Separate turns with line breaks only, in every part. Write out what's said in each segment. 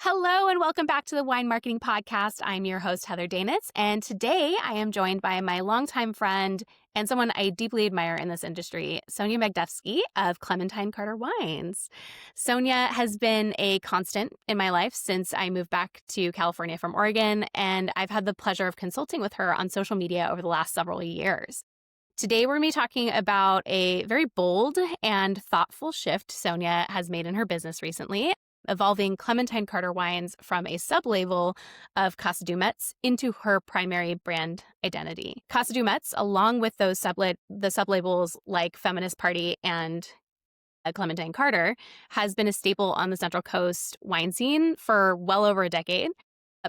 Hello and welcome back to the Wine Marketing Podcast. I'm your host, Heather Danitz, and today I am joined by my longtime friend and someone I deeply admire in this industry, Sonja Magdevski of Clementine Carter Wines. Sonja has been a constant in my life since I moved back to California from Oregon, and I've had the pleasure of consulting with her on social media over the last several years. Today, we're going to be talking about a very bold and thoughtful shift Sonja has made in her business recently, evolving Clementine Carter Wines from a sub-label of Casa Dumetz into her primary brand identity. Casa Dumetz, along with those the sub-labels like Feminist Party and Clementine Carter, has been a staple on the Central Coast wine scene for well over a decade.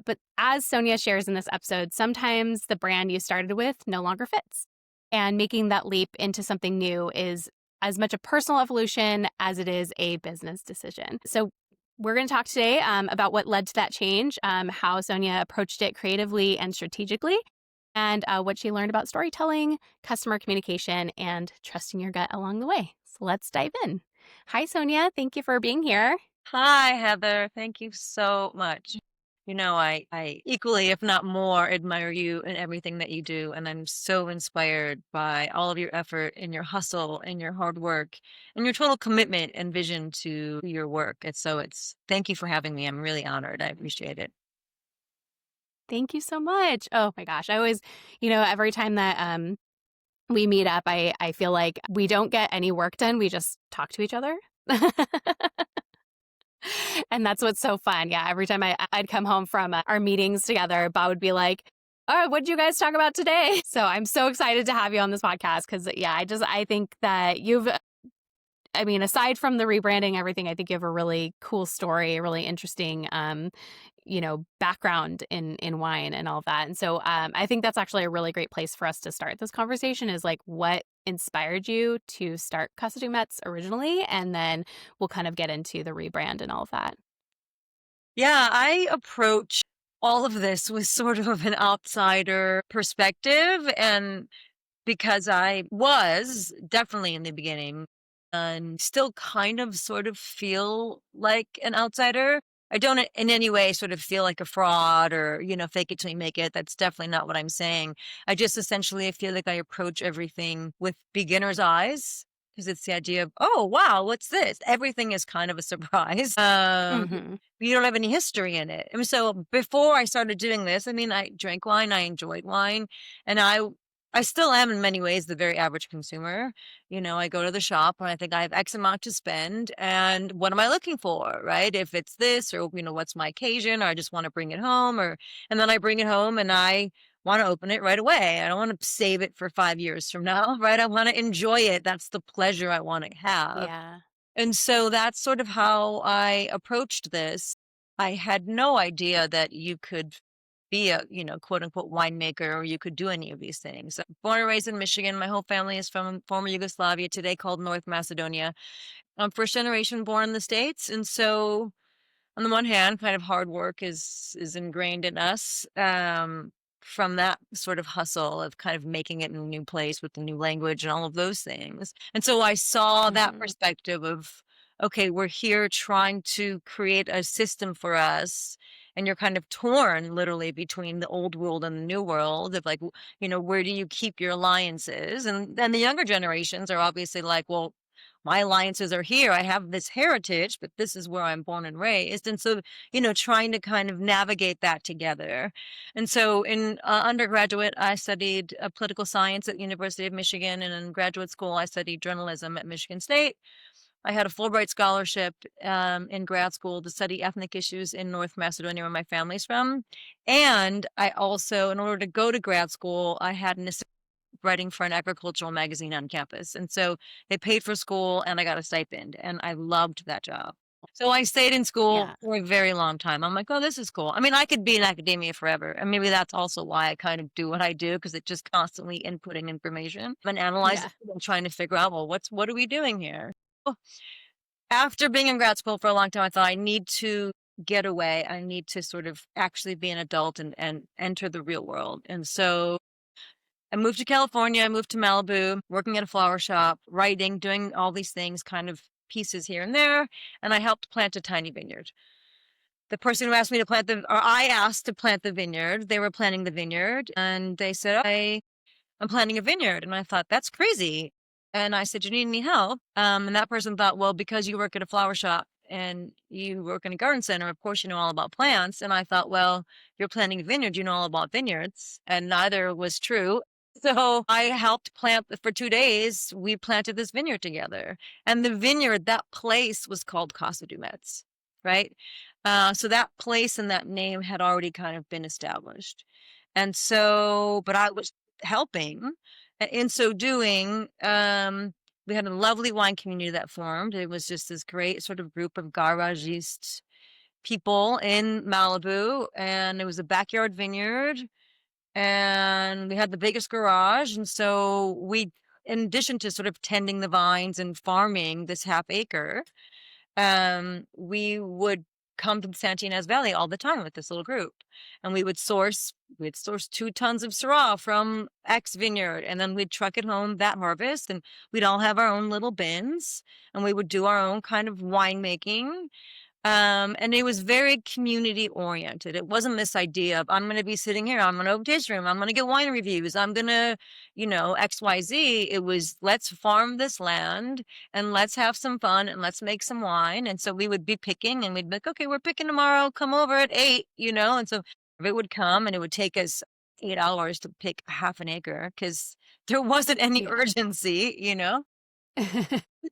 But as Sonja shares in this episode, sometimes the brand you started with no longer fits. And making that leap into something new is as much a personal evolution as it is a business decision. So we're going to talk today about what led to that change, how Sonja approached it creatively and strategically, and what she learned about storytelling, customer communication, and trusting your gut along the way. So let's dive in. Hi, Sonja. Thank you for being here.
Hi, Heather. Thank you so much. I equally, if not more, admire you and everything that you do. And I'm so inspired by all of your effort and your hustle and your hard work and your total commitment and vision to your work. Thank you for having me. I'm really honored. I appreciate it.
Thank you so much. Oh my gosh. I always, every time that we meet up, I feel like we don't get any work done. We just talk to each other. And that's what's so fun. Yeah, every time I'd come home from our meetings together, Bob would be like, all right, what did you guys talk about today? So I'm so excited to have you on this podcast because, I think that aside from the rebranding, everything, I think you have a really cool story, a really interesting, background in wine and all of that. And so I think that's actually a really great place for us to start this conversation is like what inspired you to start Casa Dumetz originally, and then we'll kind of get into the rebrand and all of that.
Yeah, I approach all of this with sort of an outsider perspective. And because I was definitely in the beginning and still kind of sort of feel like an outsider. I don't in any way sort of feel like a fraud or, fake it till you make it. That's definitely not what I'm saying. I just essentially feel like I approach everything with beginner's eyes because it's the idea of, oh, wow, what's this? Everything is kind of a surprise. You don't have any history in it. And so before I started doing this, I drank wine, I enjoyed wine, and I still am in many ways the very average consumer. I go to the shop and I think I have X amount to spend and what am I looking for, right? If it's this or, what's my occasion or I just want to bring it home and then I bring it home and I want to open it right away. I don't want to save it for 5 years from now, right? I want to enjoy it. That's the pleasure I want to have.
Yeah.
And so that's sort of how I approached this. I had no idea that you could be a, quote unquote winemaker, or you could do any of these things. I'm born and raised in Michigan. My whole family is from former Yugoslavia, today called North Macedonia. I'm first generation born in the States. And so on the one hand, kind of hard work is ingrained in us. From that sort of hustle of kind of making it in a new place with the new language and all of those things. And so I saw that perspective of, okay, we're here trying to create a system for us. And you're kind of torn literally between the old world and the new world of like, where do you keep your alliances? And then the younger generations are obviously like, well, my alliances are here. I have this heritage, but this is where I'm born and raised. And so, trying to kind of navigate that together. And so in undergraduate, I studied political science at the University of Michigan. And in graduate school, I studied journalism at Michigan State. I had a Fulbright scholarship in grad school to study ethnic issues in North Macedonia, where my family's from. And I also, in order to go to grad school, I had an writing for an agricultural magazine on campus. And so they paid for school and I got a stipend and I loved that job. So I stayed in school for a very long time. I'm like, oh, this is cool. I could be in academia forever. And maybe that's also why I kind of do what I do, because it's just constantly inputting information and analyzing and trying to figure out, well, what are we doing here? After being in grad school for a long time, I thought I need to get away. I need to sort of actually be an adult and enter the real world. And so I moved to California, I moved to Malibu, working at a flower shop, writing, doing all these things, kind of pieces here and there. And I helped plant a tiny vineyard. the person who asked me to plant or I asked to plant the vineyard, they were planting the vineyard and they said, I'm planting a vineyard. And I thought, that's crazy. And I said, you need any help? And that person thought, well, because you work at a flower shop and you work in a garden center, of course, you know all about plants. And I thought, well, you're planting a vineyard, you know all about vineyards. And neither was true. So I helped plant for 2 days. We planted this vineyard together. And the vineyard, that place was called Casa Dumetz, right? So that place and that name had already kind of been established. And so, but I was helping. In so doing, we had a lovely wine community that formed. It was just this great sort of group of garagist people in Malibu, and it was a backyard vineyard, and we had the biggest garage. And so we, in addition to sort of tending the vines and farming this half acre, we would come to the Santa Ynez Valley all the time with this little group. And we'd source 2 tons of Syrah from X vineyard, and then we'd truck it home that harvest, and we'd all have our own little bins, and we would do our own kind of winemaking. And it was very community oriented. It wasn't this idea of, I'm going to be sitting here, I'm going to open taste room, I'm going to get wine reviews, I'm going to, XYZ. It was, let's farm this land and let's have some fun and let's make some wine. And so we would be picking and we'd be like, okay, we're picking tomorrow, come over at 8, and so it would come and it would take us 8 hours to pick half an acre because there wasn't any urgency.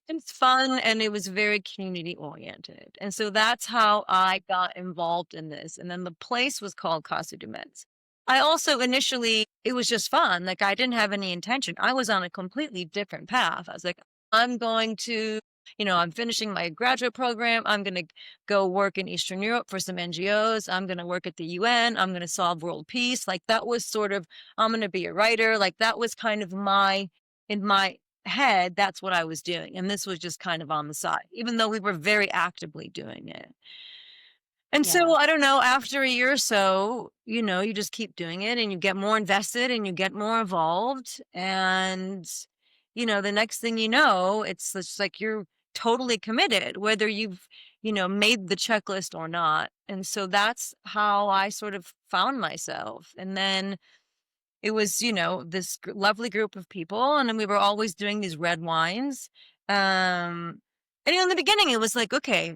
It's fun and it was very community oriented. And so that's how I got involved in this. And then the place was called Casa Dumetz. I also initially, it was just fun. Like I didn't have any intention. I was on a completely different path. I was like, I'm going to, I'm finishing my graduate program. I'm going to go work in Eastern Europe for some NGOs. I'm going to work at the UN. I'm going to solve world peace. Like that was sort of, I'm going to be a writer. Like that was kind of in my head, that's what I was doing. And this was just kind of on the side, even though we were very actively doing it. And so, I don't know, after a year or so, you just keep doing it and you get more invested and you get more involved. And, the next thing you know, it's just like you're totally committed, whether you've, made the checklist or not. And so that's how I sort of found myself. And then it was, this lovely group of people, and then we were always doing these red wines. And in the beginning, it was like, okay,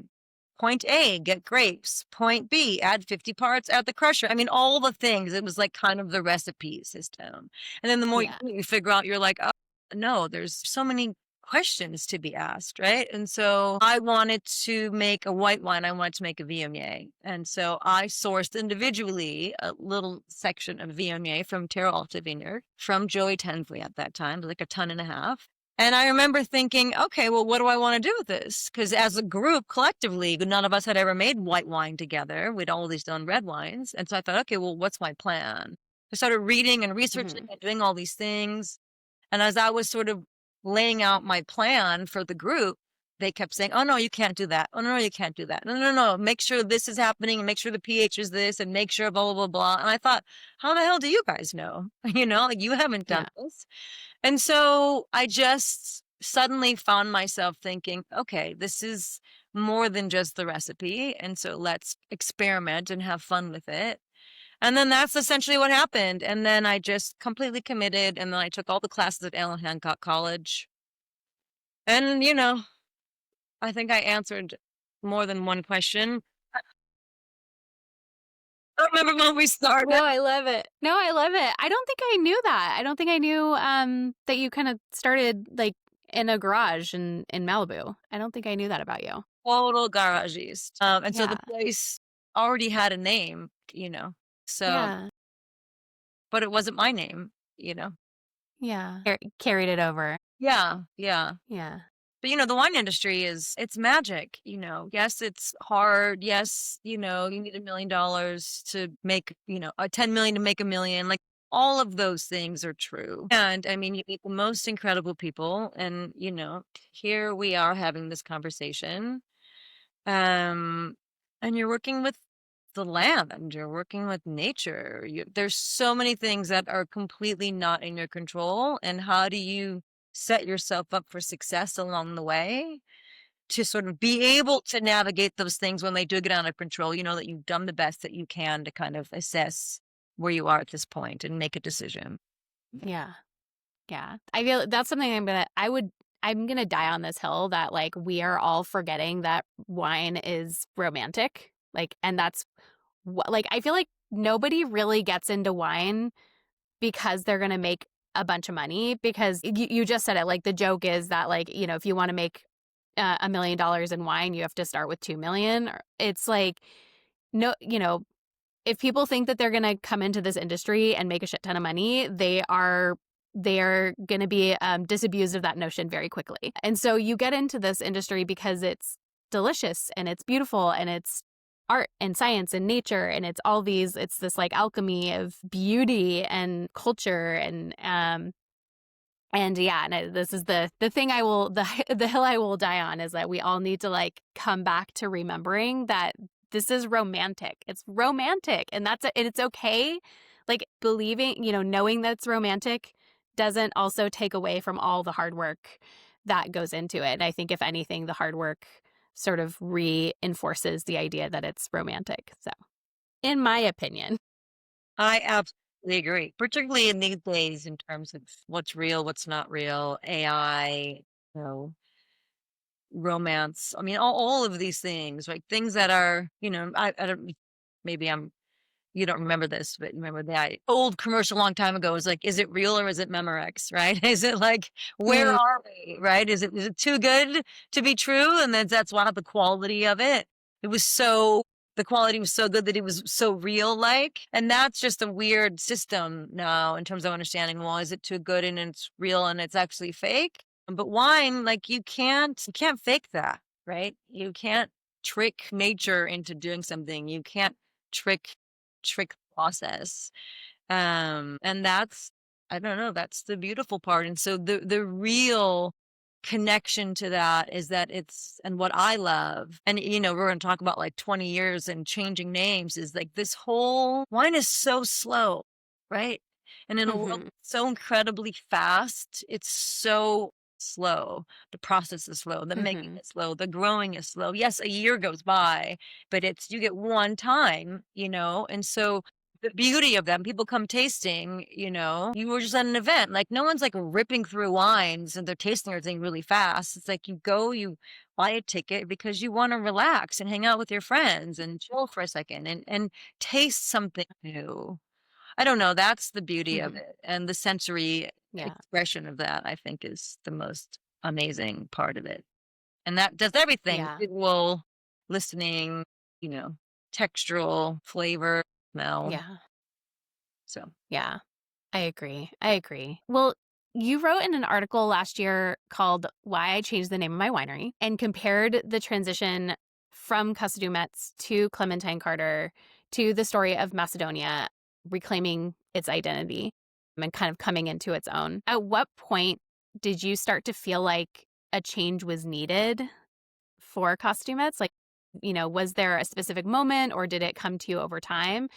point A, get grapes. Point B, add 50 parts at the crusher. I mean, all the things. It was like kind of the recipe system. And then the more you figure out, you're like, oh, no, there's so many questions to be asked, right? And so I wanted to make a white wine. I wanted to make a Viognier. And so I sourced individually a little section of Viognier from Terra Alta Vineyard from Joey Tensley at that time, like 1.5 tons. And I remember thinking, okay, well, what do I want to do with this? Because as a group, collectively, none of us had ever made white wine together. We'd always done red wines. And so I thought, okay, well, what's my plan? I started reading and researching and doing all these things. And as I was sort of laying out my plan for the group, they kept saying, oh, no, you can't do that. Oh, no, you can't do that. No. Make sure this is happening and make sure the pH is this and make sure blah, blah, blah, blah. And I thought, how the hell do you guys know? Like you haven't done this. And so I just suddenly found myself thinking, okay, this is more than just the recipe. And so let's experiment and have fun with it. And then that's essentially what happened. And then I just completely committed. And then I took all the classes at Allen Hancock College. And, I think I answered more than one question. I don't remember when we started.
No, I love it. I don't think I knew that. I don't think I knew that you kind of started like in a garage in Malibu. I don't think I knew that about you.
Total garagist. And so the place already had a name, so, but it wasn't my name,
Yeah. Carried it over.
Yeah. But, the wine industry it's magic, yes, it's hard. Yes, you need $1 million to make, 10 million to make $1 million. Like all of those things are true. And I mean, you meet the most incredible people and, here we are having this conversation. And you're working with the land, you're working with nature. There's so many things that are completely not in your control. And how do you set yourself up for success along the way? to sort of be able to navigate those things when they do get out of control, that you've done the best that you can to kind of assess where you are at this point and make a decision.
Yeah. Yeah. I feel that's something I'm gonna die on this hill that like we are all forgetting that wine is romantic. Like, and that's like I feel like nobody really gets into wine because they're gonna make a bunch of money, because you just said it, like the joke is that like, if you want to make $1 million in wine, you have to start with 2 million. It's like, no, if people think that they're going to come into this industry and make a shit ton of money, they're going to be disabused of that notion very quickly. And so you get into this industry because it's delicious and it's beautiful and it's art and science and nature, and it's this like alchemy of beauty and culture and yeah, and this is the thing the hill I will die on, is that we all need to like come back to remembering that this is romantic. It's romantic, and and it's okay. Like believing, knowing that it's romantic doesn't also take away from all the hard work that goes into it. And I think if anything, the hard work sort of reinforces the idea that it's romantic. So, in my opinion.
I absolutely agree, particularly in these days in terms of what's real, what's not real, AI, romance. I mean, all of these things, right? Things that are, I don't, maybe you don't remember this, but remember that old commercial a long time ago was like, is it real or is it Memorex, right? Is it like, where are we, right? Is it too good to be true? And that's not the quality of it. The quality was so good that it was so real like, and that's just a weird system now in terms of understanding, well, is it too good and it's real and it's actually fake? But wine, like you can't fake that, right? You can't trick nature into doing something. You can't trick process. And that's, I don't know, that's the beautiful part. And so the real connection to that is that and what I love, and we're going to talk about like 20 years and changing names, is like this whole wine is so slow, right? And in a world so incredibly fast, it's so slow. The process is slow, the making is slow, the growing is slow. Yes, a year goes by, but you get one time, and so the beauty of them, people come tasting, you were just at an event, like no one's like ripping through wines and they're tasting everything really fast. It's like you go, you buy a ticket because you want to relax and hang out with your friends and chill for a second and taste something new. I don't know. That's the beauty of it. And the sensory expression of that, I think, is the most amazing part of it. And that does everything. Visual, listening, textural, flavor, smell.
Yeah.
So.
Yeah, I agree. Well, you wrote in an article last year called Why I Changed the Name of My Winery, and compared the transition from Casa Dumetz to Clementine Carter to the story of Macedonia reclaiming its identity and kind of coming into its own. At what point did you start to feel like a change was needed for Casa Dumetz? Like, was there a specific moment, or did it come to you over time?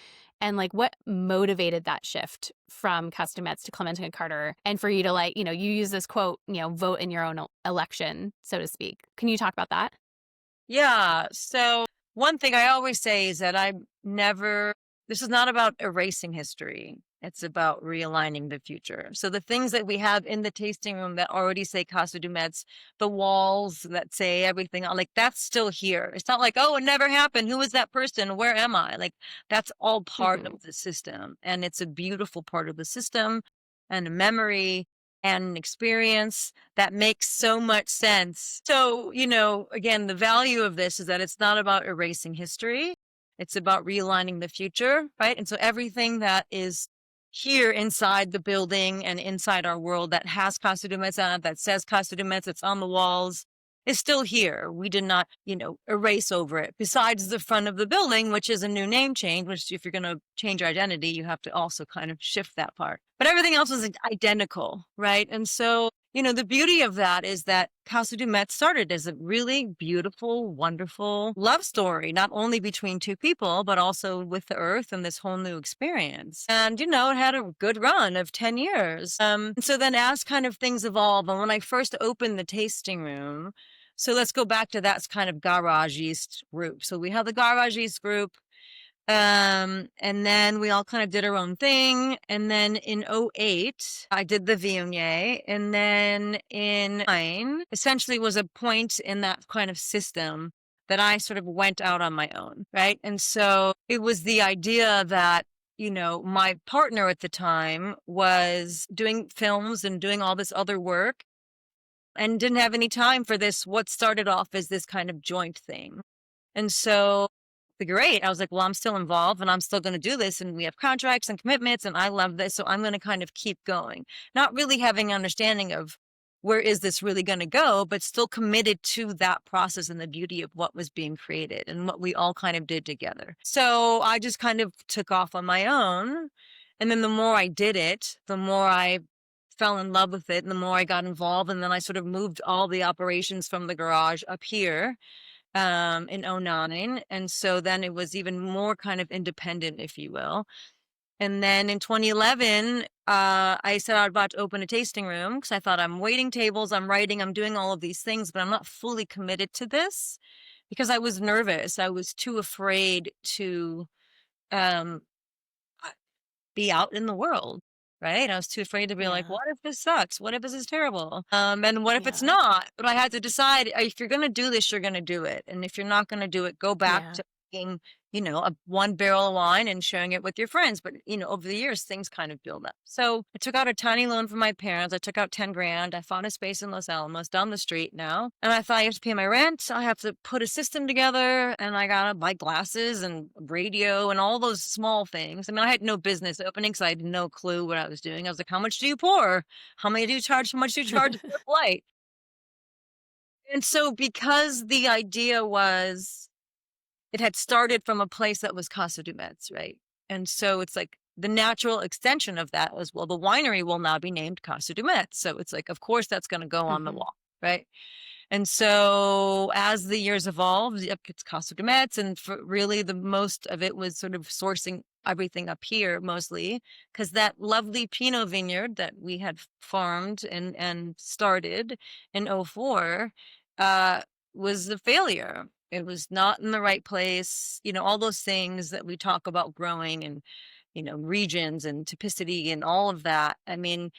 And like, what motivated that shift from Casa Dumetz to Clementine Carter? And for you to like, you use this quote, vote in your own election, so to speak. Can you talk about that?
Yeah. So one thing I always say is that this is not about erasing history. It's about realigning the future. So the things that we have in the tasting room that already say Casa Dumetz, the walls that say everything, like that's still here. It's not like, oh, it never happened. Who is that person? Where am I? Like that's all part of the system. And it's a beautiful part of the system and a memory and an experience that makes so much sense. So, again, the value of this is that it's not about erasing history. It's about realigning the future, right? And so everything that is here inside the building and inside our world that has Casa Dumetz on it, that says Casa Dumetz, it's on the walls, is still here. We did not, erase over it. Besides the front of the building, which is a new name change, which if you're going to change your identity, you have to also kind of shift that part. But everything else is identical, right? And so, the beauty of that is that Casa Dumetz started as a really beautiful, wonderful love story, not only between two people, but also with the earth and this whole new experience. And, it had a good run of 10 years. And so then as kind of things evolve, and when I first opened the tasting room, So let's go back to that kind of garagist group. So we have the garagist group. And then we all kind of did our own thing. And then in '08, I did the Viognier. And then in '09, essentially was a point in that kind of system that I sort of went out on my own, right? And so it was the idea that, my partner at the time was doing films and doing all this other work and didn't have any time for this, what started off as this kind of joint thing. And so great. I was like, well, I'm still involved and I'm still going to do this. And we have contracts and commitments and I love this. So I'm going to kind of keep going, not really having an understanding of where is this really going to go, but still committed to that process and the beauty of what was being created and what we all kind of did together. So I just kind of took off on my own. And then the more I did it, the more I fell in love with it and the more I got involved. And then I sort of moved all the operations from the garage up here in '09. And so then it was even more kind of independent, if you will. And then in 2011, I set out about to open a tasting room because I thought I'm waiting tables, I'm writing, I'm doing all of these things, but I'm not fully committed to this because I was nervous. I was too afraid to um, be out in the world. Right. I was too afraid to be like,
Yeah.
what if this sucks? What if this is terrible? And what if it's
Yeah.
not? But I had to decide if you're going to do this, you're going to do it. And if you're not going to do it, go back
Yeah.
to being, a one barrel of wine and sharing it with your friends. But, over the years, things kind of build up. So I took out a tiny loan from my parents. I took out 10 grand. I found a space in Los Alamos down the street now. And I thought I have to pay my rent. I have to put a system together and I got to buy glasses and radio and all those small things. I mean, I had no business opening because I had no clue what I was doing. I was like, how much do you pour? How many do you charge? How much do you charge for a flight? And so because the idea was, it had started from a place that was Casa Dumetz, right? And so it's like the natural extension of that was, well, the winery will now be named Casa Dumetz. So it's like, of course, that's going to go on the wall, right? And so as the years evolved, it's Casa Dumetz, and for really the most of it was sort of sourcing everything up here mostly, because that lovely Pinot vineyard that we had farmed and started in '04 was a failure. It was not in the right place, all those things that we talk about growing and, regions and typicity and all of that. I mean,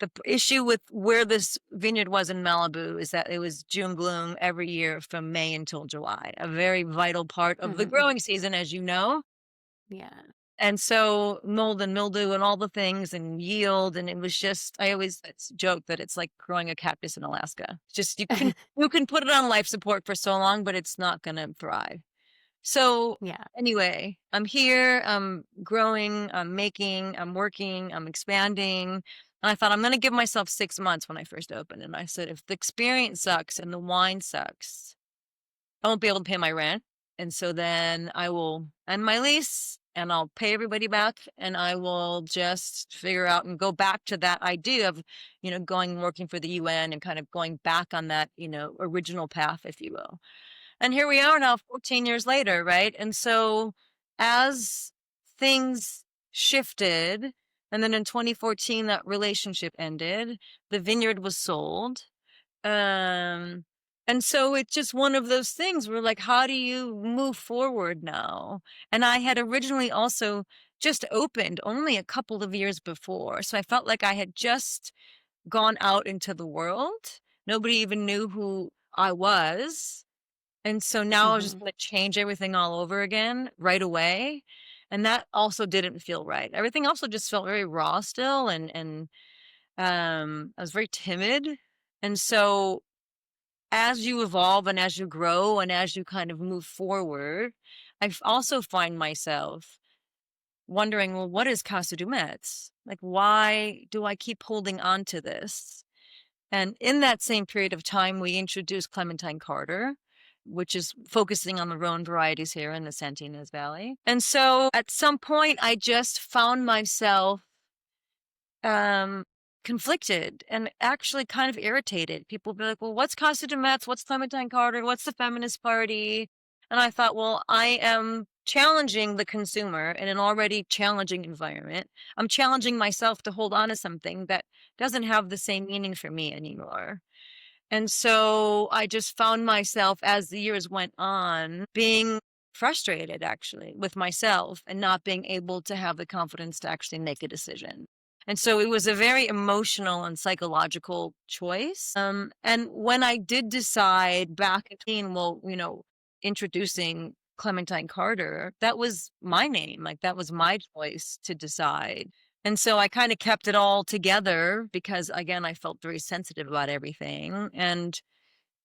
the issue with where this vineyard was in Malibu is that it was June bloom every year from May until July, a very vital part of the growing season, as you know.
Yeah.
And so mold and mildew and all the things and yield. And it was just, I always joke that it's like growing a cactus in Alaska. It's just, you can put it on life support for so long, but it's not going to thrive. So
Yeah.
anyway, I'm here, I'm growing, I'm making, I'm working, I'm expanding. And I thought I'm going to give myself 6 months when I first opened. And I said, if the experience sucks and the wine sucks, I won't be able to pay my rent. And so then I will end my lease and I'll pay everybody back and I will just figure out and go back to that idea of, going and working for the UN and kind of going back on that, original path, if you will. And here we are now 14 years later, right? And so as things shifted, and then in 2014, that relationship ended, the vineyard was sold. And so it's just one of those things where like, how do you move forward now? And I had originally also just opened only a couple of years before. So I felt like I had just gone out into the world. Nobody even knew who I was. And so now I was just going to change everything all over again right away. And that also didn't feel right. Everything also just felt very raw still. And I was very timid. And so as you evolve and as you grow and as you kind of move forward, I also find myself wondering, well, what is Casa Dumetz? Like, why do I keep holding on to this? And in that same period of time, we introduced Clementine Carter, which is focusing on the Rhone varieties here in the Santinas Valley. And so at some point, I just found myself conflicted and actually kind of irritated. People would be like, well, what's Casa Dumetz? What's Clementine Carter? What's the Feminist Party? And I thought, well, I am challenging the consumer in an already challenging environment. I'm challenging myself to hold on to something that doesn't have the same meaning for me anymore. And so I just found myself as the years went on being frustrated actually with myself and not being able to have the confidence to actually make a decision. And so it was a very emotional and psychological choice. And when I did decide back in, well, introducing Clementine Carter, that was my name. Like that was my choice to decide. And so I kind of kept it all together because, again, I felt very sensitive about everything. And,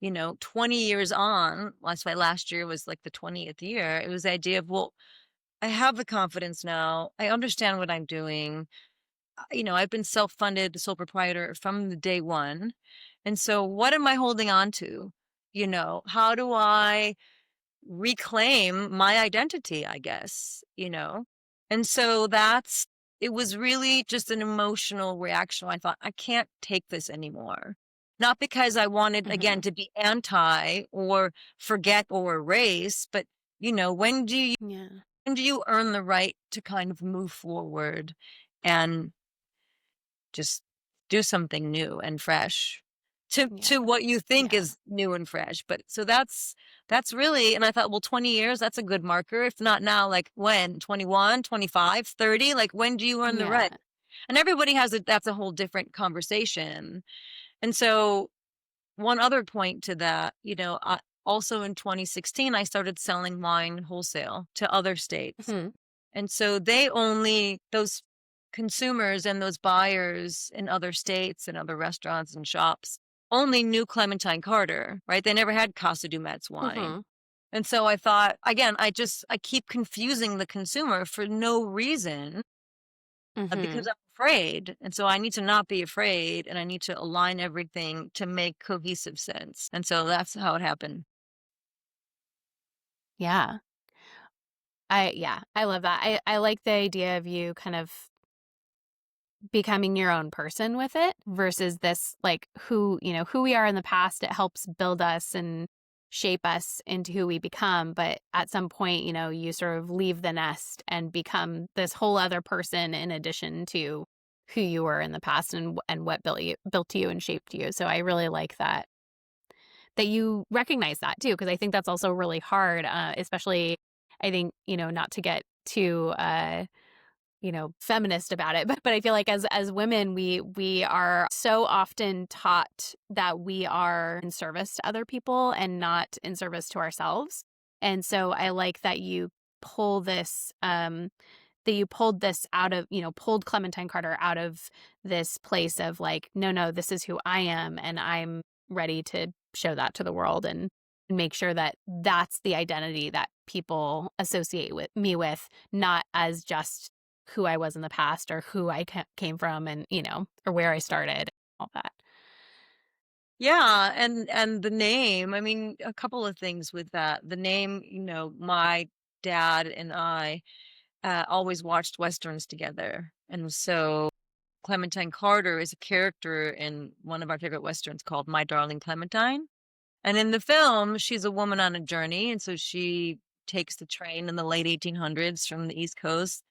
20 years on, that's why last year was like the 20th year. It was the idea of, well, I have the confidence now. I understand what I'm doing. I've been self funded, sole proprietor from the day one. And so what am I holding on to? How do I reclaim my identity, I guess. And so it was really just an emotional reaction. I thought, I can't take this anymore. Not because I wanted, again, to be anti or forget or erase, but, when do you,
Yeah.
when do you earn the right to kind of move forward and just do something new and fresh to
Yeah.
what you think
Yeah.
is new and fresh. But so that's really, and I thought, well, 20 years, that's a good marker. If not now, like when? 21, 25, 30? Like when do you earn the
Yeah.
right? And everybody that's a whole different conversation. And so one other point to that, also in 2016, I started selling wine wholesale to other states.
Mhm.
And so those consumers and those buyers in other states and other restaurants and shops only knew Clementine Carter, right? They never had Casa Dumetz wine.
Mhm.
And so I thought, again, I keep confusing the consumer for no reason because
Mhm.
I'm afraid. And so I need to not be afraid and I need to align everything to make cohesive sense. And so that's how it happened.
Yeah. I love that. I like the idea of you kind of becoming your own person with it versus this like who we are in the past. It helps build us and shape us into who we become, but at some point, you sort of leave the nest and become this whole other person in addition to who you were in the past and what built you and shaped you. So I really like that you recognize that too, because I think that's also really hard, especially I think, not to get too feminist about it, but I feel like as women, we are so often taught that we are in service to other people and not in service to ourselves. And so I like that you pull this that you pulled this out of, pulled Clementine Carter out of this place of like, no, this is who I am. And I'm ready to show that to the world and make sure that that's the identity that people associate with me with, not as just who I was in the past or who I came from and, or where I started, all that.
Yeah, and the name, I mean, a couple of things with that. The name, my dad and I always watched Westerns together. And so Clementine Carter is a character in one of our favorite Westerns called My Darling Clementine. And in the film, she's a woman on a journey. And so she takes the train in the late 1800s from the East Coast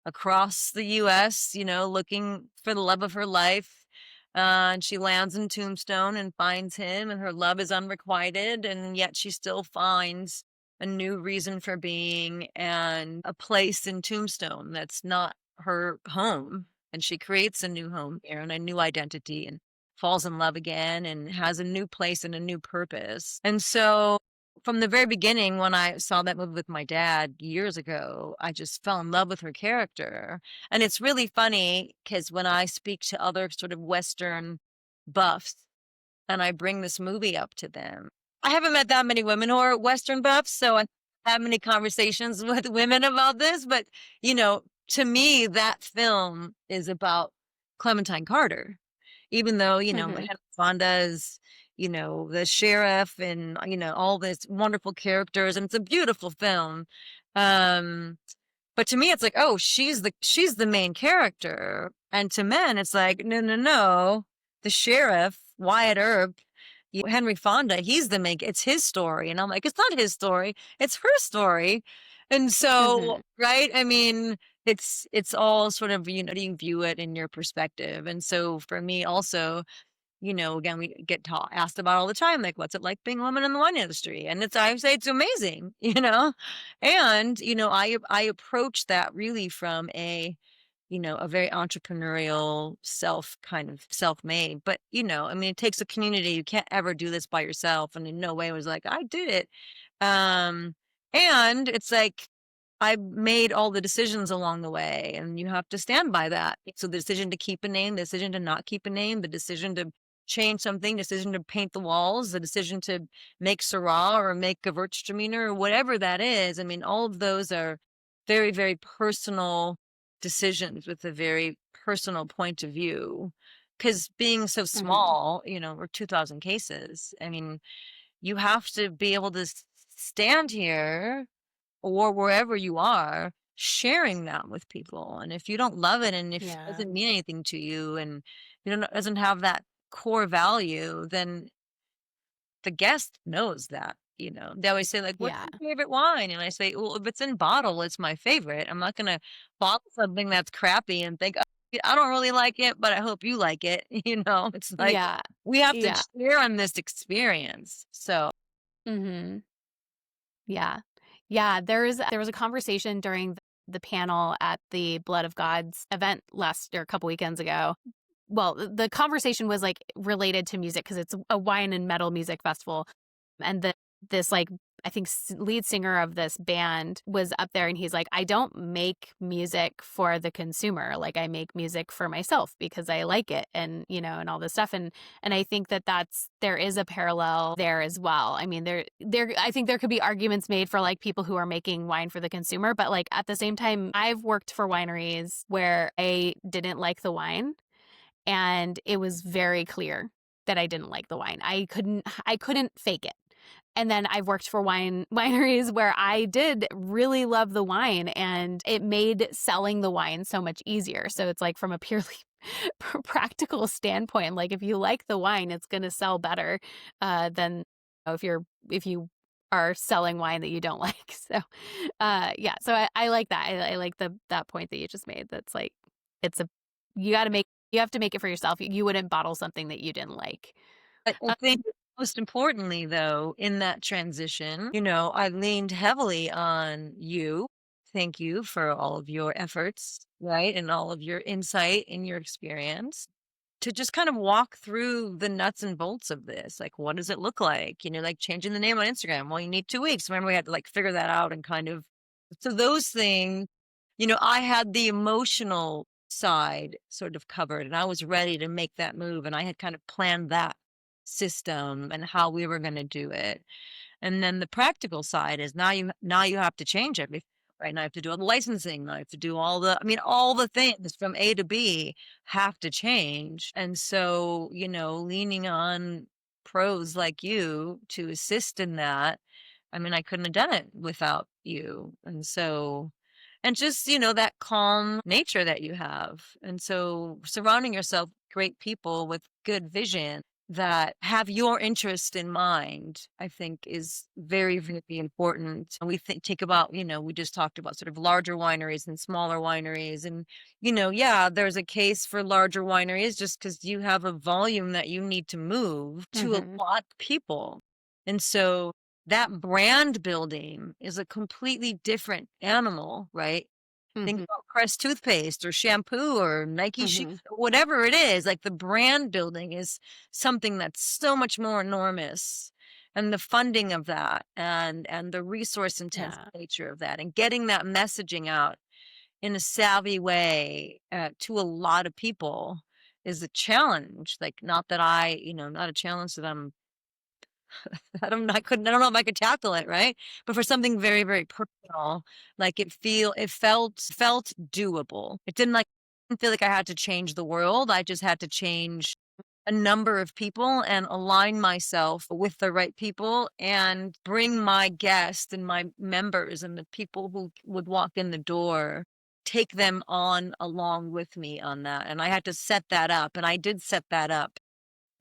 across the US, looking for the love of her life. And she lands in Tombstone and finds him, and her love is unrequited. And yet she still finds a new reason for being and a place in Tombstone that's not her home. And she creates a new home here and a new identity and falls in love again and has a new place and a new purpose. And so from the very beginning, when I saw that movie with my dad years ago, I just fell in love with her character. And it's really funny because when I speak to other sort of Western buffs and I bring this movie up to them, I haven't met that many women who are Western buffs. So I don't have many conversations with women about this. But, to me, that film is about Clementine Carter, even though,
Hmm.
Henry Fonda is the sheriff and, all this wonderful characters. And it's a beautiful film. Um, but to me, it's like, oh, she's the main character. And to men, it's like, no, no, no. The sheriff, Wyatt Earp, Henry Fonda, he's the main, it's his story. And I'm like, it's not his story. It's her story. And so,
Hmm.
right. I mean, it's all sort of, do you view it in your perspective? And so for me also, again, we get asked about all the time, like, what's it like being a woman in the wine industry? And I would say it's amazing, and, I approach that really from a very entrepreneurial kind of self-made, but, I mean, it takes a community. You can't ever do this by yourself. And in no way was like, I did it. Um, and it's like, I made all the decisions along the way, and you have to stand by that. So the decision to keep a name, the decision to not keep a name, the decision to change something, decision to paint the walls, the decision to make Syrah or make Gewürztraminer or whatever that is. I mean, all of those are very, very personal decisions with a very personal point of view. Because being so small, we're 2,000 cases. I mean, you have to be able to stand here or wherever you are, sharing that with people. And if you don't love it, and if it
Yeah.
doesn't mean anything to you, and doesn't have that core value, then the guest knows that. They always say, like, what's
Yeah.
your favorite wine? And I say, well, if it's in bottle, it's my favorite. I'm not gonna bottle something that's crappy and think, "Oh, I don't really like it, but I hope you like it." It's like
Yeah.
we have to
Yeah.
share on this experience. So
Mhm. Yeah. Yeah, there was a conversation during the panel at the Blood of Gods event last or a couple weekends ago. Well, the conversation was like related to music because it's a wine and metal music festival, and this like I think lead singer of this band was up there, and he's like, I don't make music for the consumer. Like, I make music for myself because I like it, and and all this stuff. And I think that there is a parallel there as well. I mean, I think there could be arguments made for like people who are making wine for the consumer, but like at the same time, I've worked for wineries where I didn't like the wine, and it was very clear that I didn't like the wine. I couldn't fake it. And then I've worked for wineries where I did really love the wine, and it made selling the wine so much easier. So it's like from a purely practical standpoint, like if you like the wine, it's going to sell better than if you are selling wine that you don't like. So yeah, so I like that. I like that point that you just made. That's like it's a you got to make you have to make it for yourself. You wouldn't bottle something that you didn't like.
I think most importantly, though, in that transition, I leaned heavily on you. Thank you for all of your efforts, right? And all of your insight and your experience to just kind of walk through the nuts and bolts of this. Like, what does it look like? Like changing the name on Instagram. Well, you need 2 weeks. Remember, we had to like figure that out and kind of, so those things, I had the emotional side sort of covered, and I was ready to make that move. And I had kind of planned that system and how we were going to do it. And then the practical side is now you have to change everything. Right now, I have to do all the licensing. I have to do all the things from A to B have to change. And so, leaning on pros like you to assist in that. I mean, I couldn't have done it without you. And so, and just, that calm nature that you have. And so surrounding yourself with great people with good vision that have your interest in mind, I think is very, very important. And we think about, we just talked about sort of larger wineries and smaller wineries. And, yeah, there's a case for larger wineries just because you have a volume that you need to move to a lot of people. And so that brand building is a completely different animal, right? Think about Crest toothpaste or shampoo or Nike shoes, or whatever it is. Like the brand building is something that's so much more enormous, and the funding of that and the resource intensive nature of that, and getting that messaging out in a savvy way to a lot of people is a challenge. Like, not that not a challenge that I don't know if I could tackle it, right? But for something very, very personal, like it felt doable. It didn't feel like I had to change the world. I just had to change a number of people and align myself with the right people and bring my guests and my members and the people who would walk in the door, take them on along with me on that. And I had to set that up, and I did set that up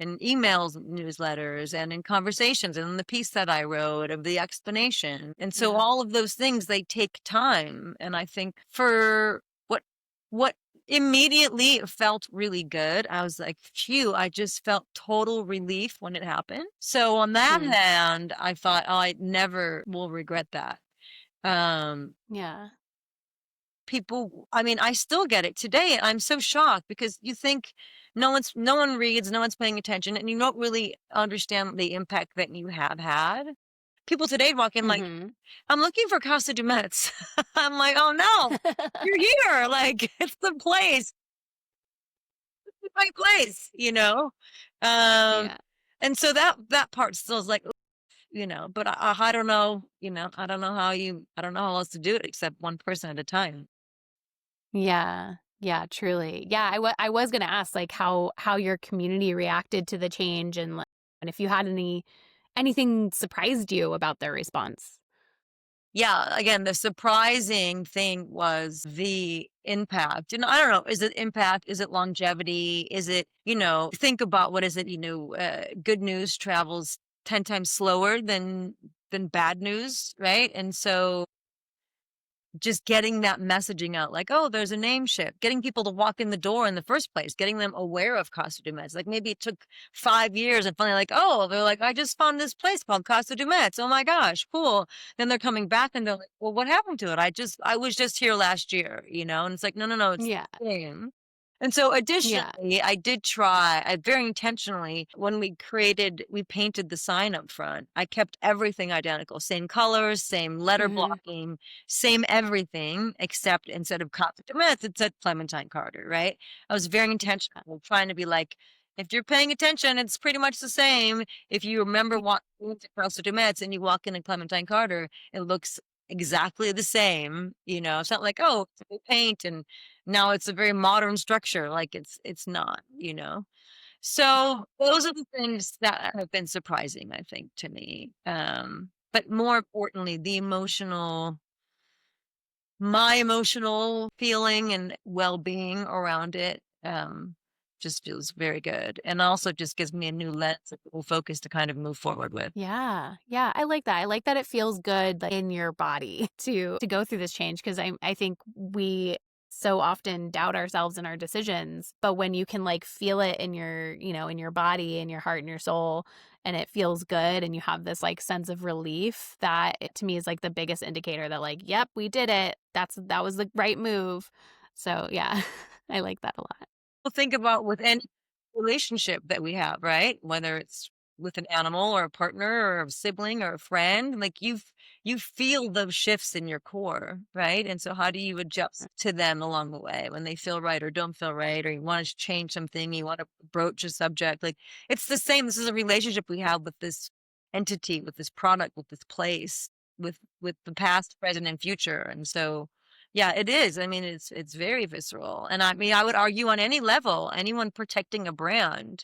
in emails, newsletters, and in conversations, and in the piece that I wrote of the explanation. And so all of those things, they take time. And I think for what immediately it felt really good. I was like, phew, I just felt total relief when it happened. So on that
Hmm.
hand, I thought, oh, I never will regret that. Um,
Yeah.
People, I mean, I still get it today. I'm so shocked because you think no one reads, no one's paying attention, and you don't really understand the impact that you have had. People today walk in like,
Hmm.
I'm looking for Casa Dumetz. I'm like, oh no, you're here. Like, it's the place, it's my place, you know? Um,
Yeah.
and so that part still is like, but I don't know, I don't know how else to do it except one person at a time.
Yeah. Yeah, truly. Yeah, I was gonna ask like how your community reacted to the change and and if you had anything surprised you about their response.
Yeah, again, the surprising thing was the impact. And I don't know, is it impact? Is it longevity? Is it, think about what is it, good news travels 10 times slower than bad news, right? And so just getting that messaging out like, oh, there's a name shift, getting people to walk in the door in the first place, getting them aware of Casa Dumetz. Like maybe it took 5 years and finally like, oh, they're like, I just found this place called Casa Dumetz. Oh my gosh, cool. Then they're coming back and they're like, well, what happened to it? I was just here last year, and it's like, no, no, no, it's
Yeah.
the same. And so
Yeah.
additionally, I very intentionally, when we painted the sign up front, I kept everything identical, same colors, same letter
Mhm.
blocking, same everything, except instead of Casa Dumetz, it said Clementine Carter, right? I was very intentional, trying to be like, if you're paying attention, it's pretty much the same. If you remember walking into Casa Dumetz and you walk into Clementine Carter, it looks exactly the same. It's not like, oh, it's a new paint and now it's a very modern structure. Like it's not. So those are the things that have been surprising, I think, to me. But more importantly, my emotional feeling and well-being around it, just feels very good. And also just gives me a new lens, a focus to kind of move forward with.
Yeah. Yeah, I like that. I like that it feels good like, in your body to go through this change because I think we so often doubt ourselves and our decisions, but when you can like feel it in in your body and your heart and your soul and it feels good and you have this like sense of relief that to me is like the biggest indicator that like, yep, we did it. That was the right move. So, yeah. I like that a lot.
Well, think about with any relationship that we have, right? Whether it's with an animal or a partner or a sibling or a friend, like you feel those shifts in your core, right? And so how do you adjust to them along the way when they feel right or don't feel right, or you want to change something, you want to broach a subject? Like it's the same. This is a relationship we have with this entity, with this product, with this place, with the past, present, and future. And so yeah, it is. I mean, it's very visceral. And I mean, I would argue on any level, anyone protecting a brand,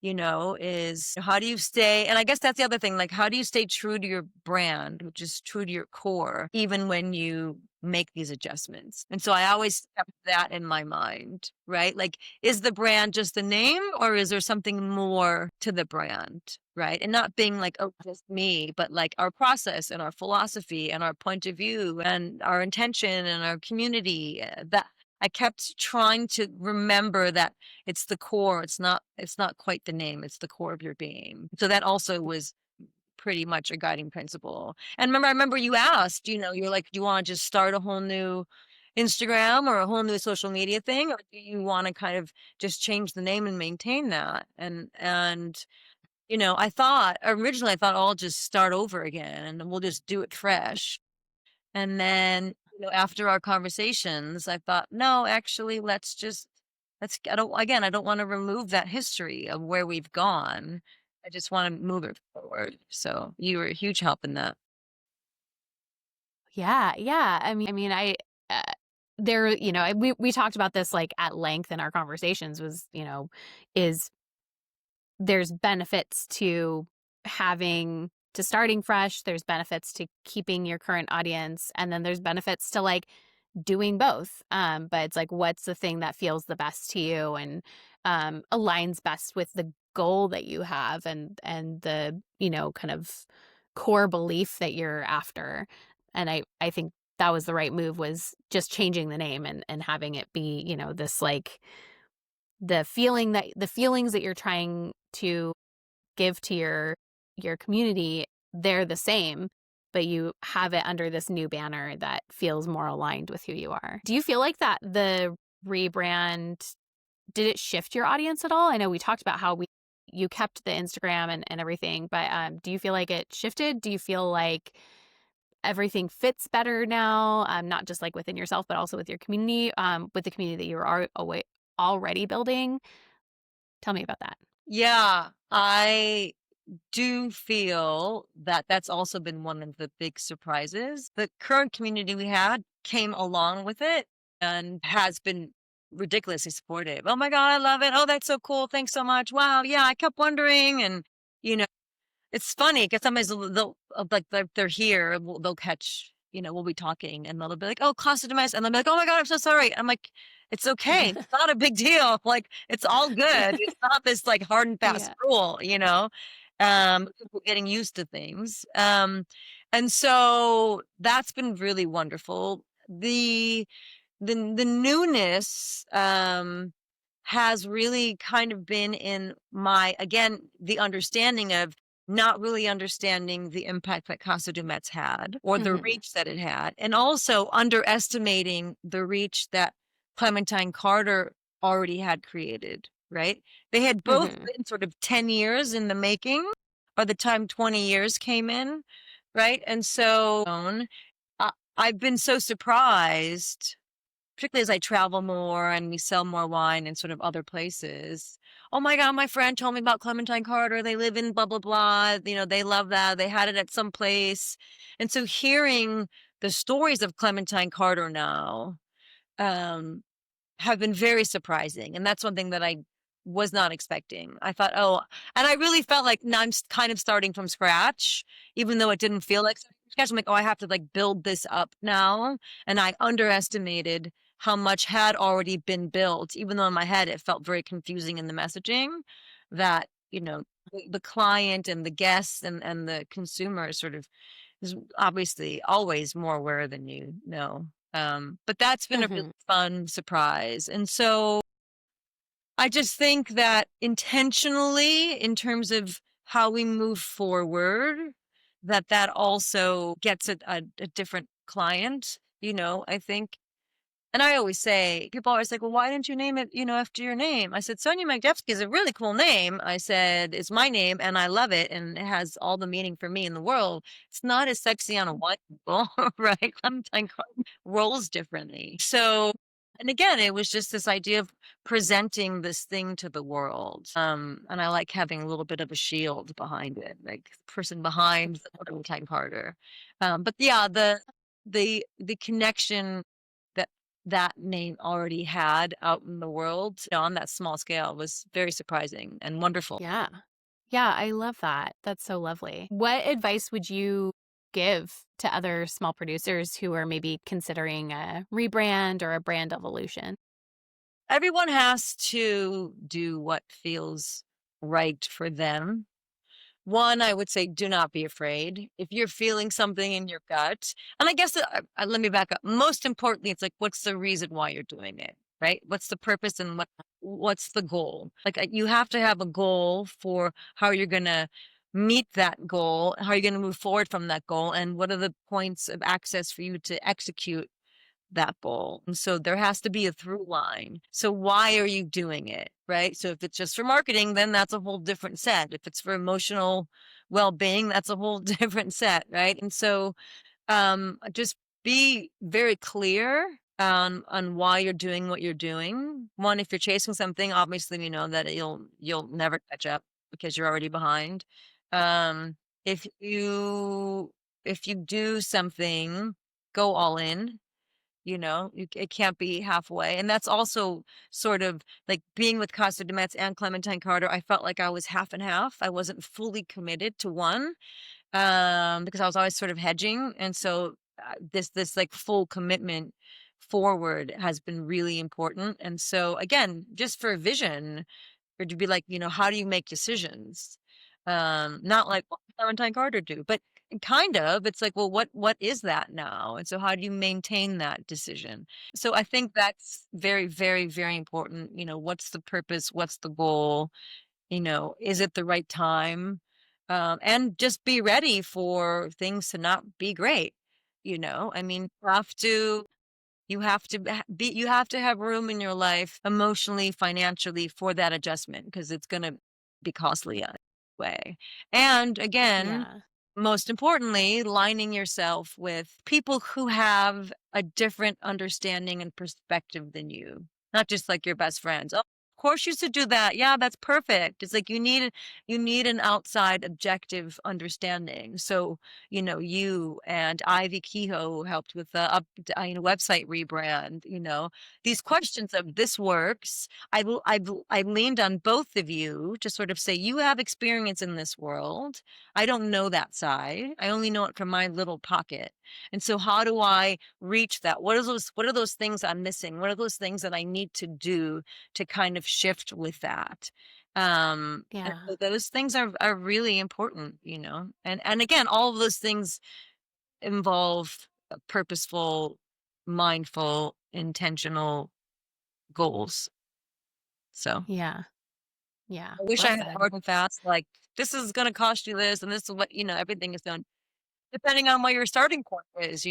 is how do you stay, and I guess that's the other thing, like how do you stay true to your brand, which is true to your core, even when you make these adjustments? And so I always kept that in my mind, right? Like, is the brand just a name or is there something more to the brand? Right. And not being like, oh, just me, but like our process and our philosophy and our point of view and our intention and our community, that I kept trying to remember that it's the core. It's not quite the name. It's the core of your being. So that also was pretty much a guiding principle. And I remember you asked, you're like, do you want to just start a whole new Instagram or a whole new social media thing? Or do you want to kind of just change the name and maintain that? And originally I thought, oh, I'll just start over again and we'll just do it fresh. And then, after our conversations, I thought, no, actually, I don't want to remove that history of where we've gone. I just want to move it forward. So you were a huge help in that.
Yeah, yeah. Uh, there, we talked about this like at length in our conversations is there's benefits to starting fresh, there's benefits to keeping your current audience, and then there's benefits to like doing both. But it's like, what's the thing that feels the best to you and aligns best with the goal that you have and the, kind of core belief that you're after. And I think that was the right move, was just changing the name and having it be, this like the feelings that you're trying to give to your community, they're the same, but you have it under this new banner that feels more aligned with who you are. Do you feel like that the rebrand, did it shift your audience at all? I know we talked about how you kept the Instagram and everything, but do you feel like it shifted? Do you feel like everything fits better now, not just like within yourself, but also with your community, with the community that you are already building? Tell me about that.
Yeah, I do feel that that's also been one of the big surprises. The current community we had came along with it and has been ridiculously supportive. Oh my God, I love it. Oh, that's so cool. Thanks so much. Wow. Yeah, I kept wondering. And, you know, it's funny because sometimes they'll like they're here, and they'll catch, we'll be talking and they'll be like, "Oh, Casa Dumetz," and they'll be like, "Oh my God, I'm so sorry." I'm like, "It's okay. It's not a big deal. Like, it's all good. It's not this like hard and fast
Yeah.
rule, People getting used to things. And so that's been really wonderful. The newness has really kind of been in the understanding of not really understanding the impact that Casa Dumetz had or the
Mhm.
reach that it had, and also underestimating the reach that Clementine Carter already had created, right? They had both
Mhm.
been sort of 10 years in the making by the time 20 years came in, right? And so I've been so surprised, particularly as I travel more and we sell more wine in sort of other places. Oh my God, my friend told me about Clementine Carter. They live in blah, blah, blah. They love that. They had it at some place. And so hearing the stories of Clementine Carter now, um, have been very surprising. And that's one thing that I was not expecting. I thought, oh, and I really felt like now I'm kind of starting from scratch, even though it didn't feel like starting from scratch. I'm like, oh, I have to like build this up now. And I underestimated how much had already been built, even though in my head it felt very confusing in the messaging that, the client and the guests and the consumer sort of is obviously always more aware than you know. But that's been a really
Mhm.
fun surprise. And so I just think that intentionally, in terms of how we move forward, that also gets a different client, I think. And I always say, people always like, well, why didn't you name it, after your name? I said, Sonja Magdevski is a really cool name. I said, it's my name and I love it. And it has all the meaning for me in the world. It's not as sexy on a white label, right? Clementine rolls differently. So, and again, it was just this idea of presenting this thing to the world. And I like having a little bit of a shield behind it, like the person behind the Clementine Carter. But yeah, the connection that that name already had out in the world, on that small scale, was very surprising and wonderful.
Yeah. Yeah, I love that. That's so lovely. What advice would you give to other small producers who are maybe considering a rebrand or a brand evolution?
Everyone has to do what feels right for them. One, I would say, do not be afraid. If you're feeling something in your gut, and I guess let me back up. Most importantly, it's like, what's the reason why you're doing it, right? What's the purpose and what's the goal? Like you have to have a goal for how you're gonna meet that goal, how you're gonna move forward from that goal, and what are the points of access for you to execute that goal. And so there has to be a through line. So why are you doing it? Right. So if it's just for marketing, then that's a whole different set. If it's for emotional well-being, that's a whole different set. Right. And so just be very clear on why you're doing what you're doing. One, if you're chasing something, obviously you know that you'll never catch up because you're already behind. Um, if you do something, go all in. It can't be halfway. And that's also sort of like being with Casa Dumetz and Clementine Carter. I felt like I was half and half. I wasn't fully committed to one, because I was always sort of hedging. And so this like full commitment forward has been really important. And so again, just for vision, or to be like, how do you make decisions? Not like what did Clementine Carter do, but kind of. It's like, well, what is that now? And so how do you maintain that decision? So I think that's very, very, very important. What's the purpose? What's the goal? Is it the right time? And just be ready for things to not be great. I mean, you have to have room in your life emotionally, financially for that adjustment because it's going to be costly way. And again,
Yeah.
most importantly, lining yourself with people who have a different understanding and perspective than you, not just like your best friends. Oh, of course you should do that. Yeah, that's perfect. It's like you need an outside objective understanding. So, you and Ivy Kehoe helped with the website rebrand, these questions of this works. I leaned on both of you to sort of say, you have experience in this world. I don't know that side. I only know it from my little pocket. And so how do I reach that? What are those things I'm missing? What are those things that I need to do to kind of shift with that? And
Yeah.
so those things are really important, And again, all of those things involve purposeful, mindful, intentional goals. So
Yeah. Yeah.
I wish I
Well
had
said.
hard and fast, like this is going to cost you this and this is what, everything is done depending on what your starting point is,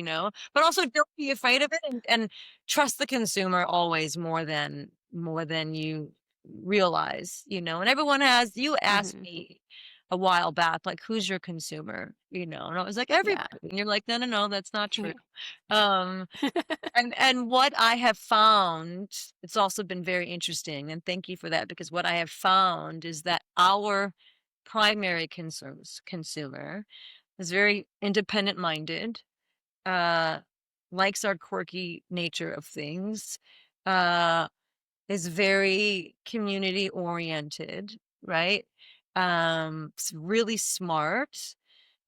but also don't be afraid of it and trust the consumer always more than you realize, and everyone has, you asked
Hmm.
me a while back, like, who's your consumer, and I was like,
Yeah.
everybody. And you're like, no, no, no, that's not true. Um, and what I have found, it's also been very interesting, and thank you for that, because what I have found is that our primary consumer is very independent minded, uh, likes our quirky nature of things, uh, is very community oriented, right? Really smart.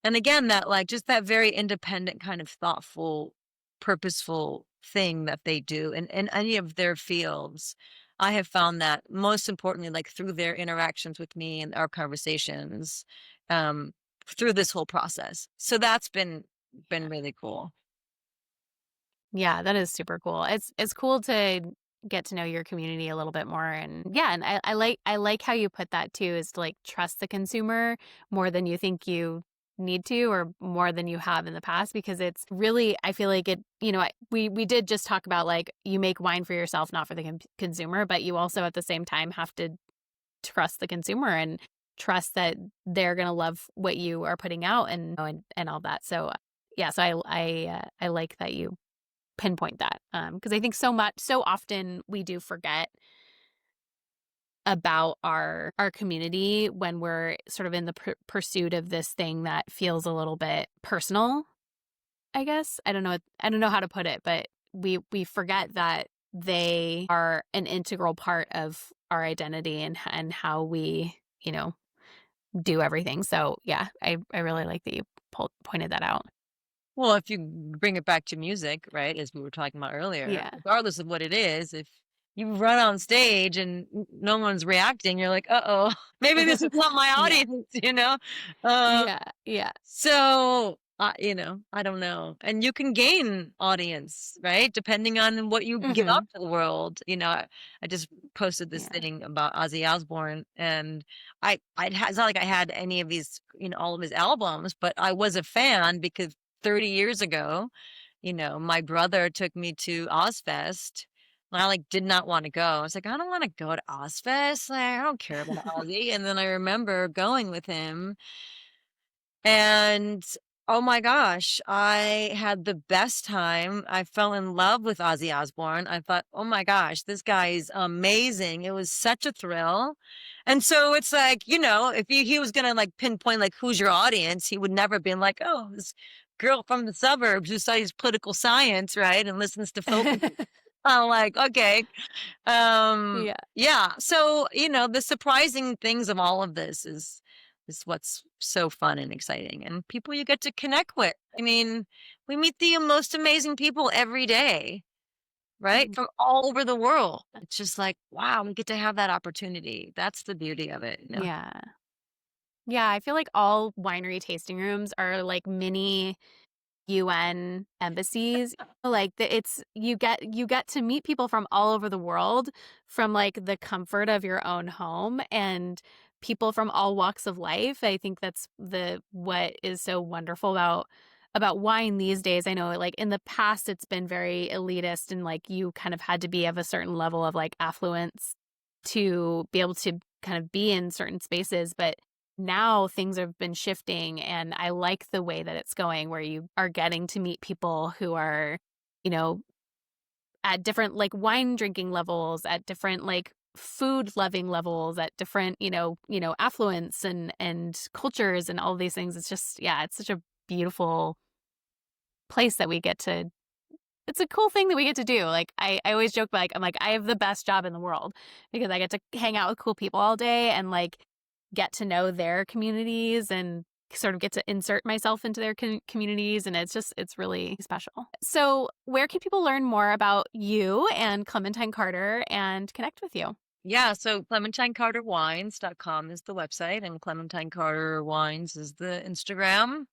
And again, that like just that very independent kind of thoughtful, purposeful thing that they do in any of their fields. I have found that most importantly, like through their interactions with me and our conversations, um, through this whole process. So that's been really cool.
Yeah, that is super cool. It's cool to get to know your community a little bit more, and yeah, and I like how you put that too, is to like trust the consumer more than you think you need to, or more than you have in the past, because it's really, I feel like we did just talk about like you make wine for yourself, not for the consumer, but you also at the same time have to trust the consumer and trust that they're going to love what you are putting out, and all that. So yeah, so I like that you pinpoint that, because I think so often we do forget about our community when we're sort of in the pursuit of this thing that feels a little bit personal, I guess. I don't know how to put it, but we forget that they are an integral part of our identity, and how we, do everything. So yeah, I really like that you pointed that out.
Well, if you bring it back to music, right, as we were talking about earlier,
Yeah.
regardless of what it is, if you run on stage and no one's reacting, you're like, uh-oh, maybe this is not my
Yeah.
audience, Uh,
Yeah. Yeah.
so, I don't know. And you can gain audience, right? Depending on what you give out
Mhm.
to the world. I just posted this
Yeah.
thing about Ozzy Osbourne, and it's not like I had any of these, all of his albums, but I was a fan because 30 years ago, my brother took me to Ozfest. And I like did not want to go. I was like, I don't want to go to Ozfest. Like, I don't care about Ozzy. And then I remember going with him, and oh my gosh, I had the best time. I fell in love with Ozzy Osbourne. I thought, oh my gosh, this guy is amazing. It was such a thrill. And so it's like, if he was going to like pinpoint like who's your audience, he would never been like, oh, this girl from the suburbs who studies political science, right? And listens to folk music. I'm like, okay.
Yeah.
Yeah. So, the surprising things of all of this is what's so fun and exciting, and people you get to connect with. I mean, we meet the most amazing people every day, right?
Mhm.
From all over the world. It's just like, wow, we get to have that opportunity. That's the beauty of it.
Yeah. Yeah, I feel like all winery tasting rooms are like mini UN embassies. Like it's you get to meet people from all over the world from like the comfort of your own home and people from all walks of life. I think that's the what is so wonderful about wine these days. I know like in the past it's been very elitist and like you kind of had to be of a certain level of like affluence to be able to kind of be in certain spaces, but now things have been shifting and I like the way that it's going where you are getting to meet people who are, you know, at different like wine drinking levels, at different like food loving levels, at different, affluence and cultures and all these things. It's just, yeah, it's such a beautiful place that we get to it's a cool thing that we get to do. Like I always joke like I'm like I have the best job in the world because I get to hang out with cool people all day and like get to know their communities and sort of get to insert myself into their communities and it's really special. So, where can people learn more about you and Clementine Carter and connect with you?
Yeah, so ClementineCarterWines.com is the website, and Clementine Carter Wines is the Instagram.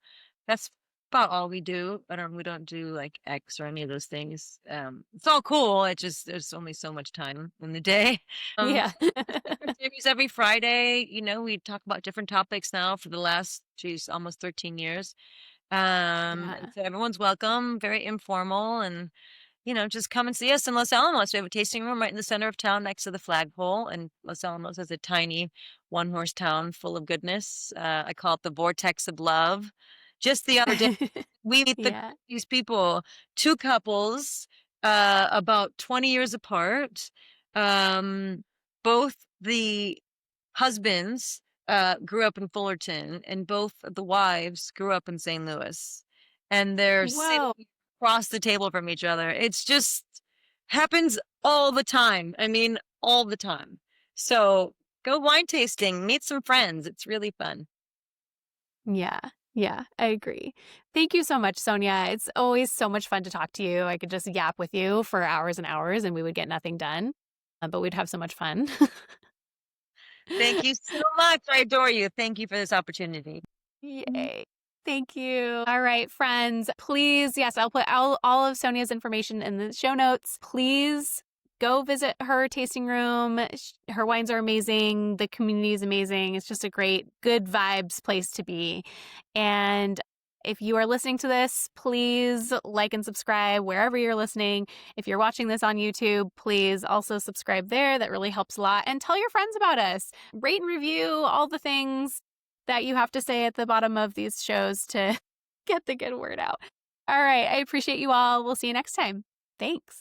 That's about all we do. We don't do like X or any of those things. It's all cool. It just there's only so much time in the day. Um,
Yeah.
different series every Friday. We talk about different topics now for the last, geez, almost 13 years. And
Yeah.
so everyone's welcome, very informal, and just come and see us in Los Alamos. We have a tasting room right in the center of town next to the flagpole. And Los Alamos is a tiny one-horse town full of goodness. I call it the vortex of love. Just the other day, we meet
Yeah.
these people, two couples, about 20 years apart. Um, both the husbands grew up in Fullerton, and both of the wives grew up in St. Louis. And they're sitting
Whoa.
across the table from each other. It's just happens all the time. I mean, all the time. So go wine tasting, meet some friends. It's really fun.
Yeah. Yeah, I agree. Thank you so much, Sonia. It's always so much fun to talk to you. I could just yap with you for hours and hours and we would get nothing done, but we'd have so much fun.
Thank you so much. I adore you. Thank you for this opportunity.
Yay. Thank you. All right, friends. Please, yes, I'll put all of Sonia's information in the show notes. Please go visit her tasting room. Her wines are amazing. The community is amazing. It's just a great, good vibes place to be. And if you are listening to this, please like and subscribe wherever you're listening. If you're watching this on YouTube, please also subscribe there. That really helps a lot. And tell your friends about us. Rate and review all the things that you have to say at the bottom of these shows to get the good word out. All right. I appreciate you all. We'll see you next time. Thanks.